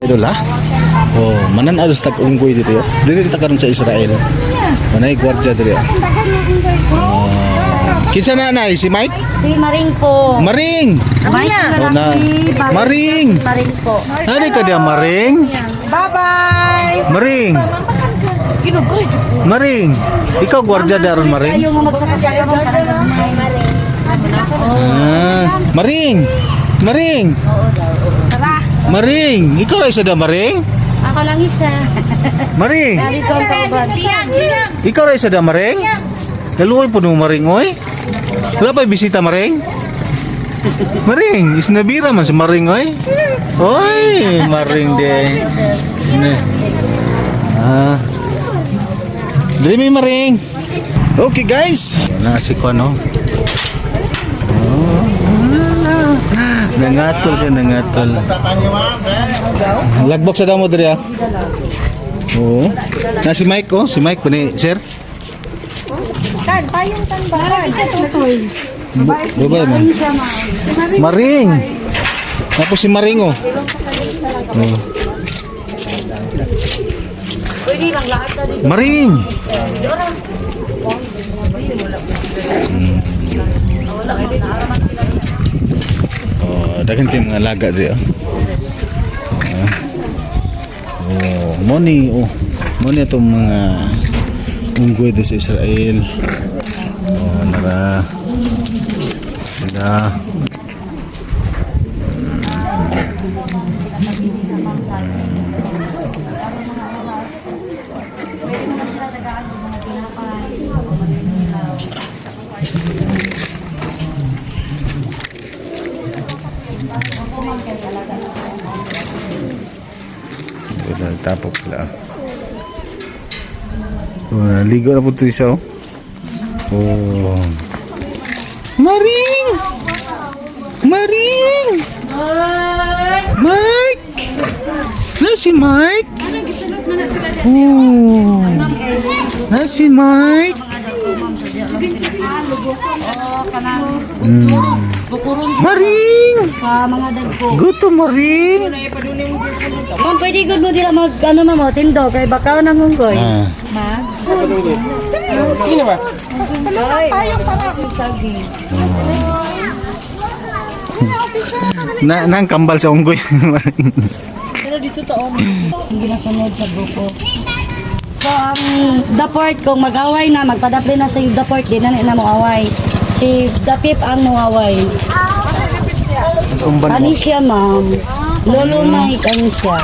Idol ha? Oh, manan alos tag unggoy dito. Dili ta karon sa Israel. Manay gwardiya diri. Kinsa na nay si Mike? Si Maring po. Maring. Mike Oh, na. Maring. Maring po. Hari ka dia Maring? Bye-bye! Maring. Maring. Ikaw gwardiya daron Maring? Ayaw mo magsakasaya mo para Maring. Maring. Maring. Maring. Ikaw ra isa da Maring? Ako lang isa. Maring. Dito ang kauban. Ikaw ra isa da Maring? Daluoy po mo Maring oy. Wala pa bisita Maring? Maring, isnabira man si Maring oy. Oy, Maring de. Dili may Maring. Okay guys. Na si Kuano. Nangatol siya, nangatol. Lagbok sa damo diri ah. Oo. Na si Mike oh, si Mike ni sir. Tan, payong tan ba? Siya tutoy. Babay man. Maring. Ako si Maring oh. Maring. Oh, dagan tayong mga laga dito. Oh, money oh. Money itong mga unggoy dito sa Israel. Oh, nara. Sila. Tapok sila. Oh, ligo na po ito isa oh. Oh. Maring! Maring! Mike! Na si Mike? Oh. Na si Mike? Maring! Sa mga dagko. Guto Maring! Kung pwede good mo dila mag ano na mo tindo kay bakaw na munggoy. Ma. Payong pa nga. Nang kambal sa unggoy. Pero dito to hindi na sunod sa grupo. So the port kung mag-away na magpadapli na sa the port di na mo away. Si Dapip ang muaway. Ani siya ma'am. Lolo Mike ano siya.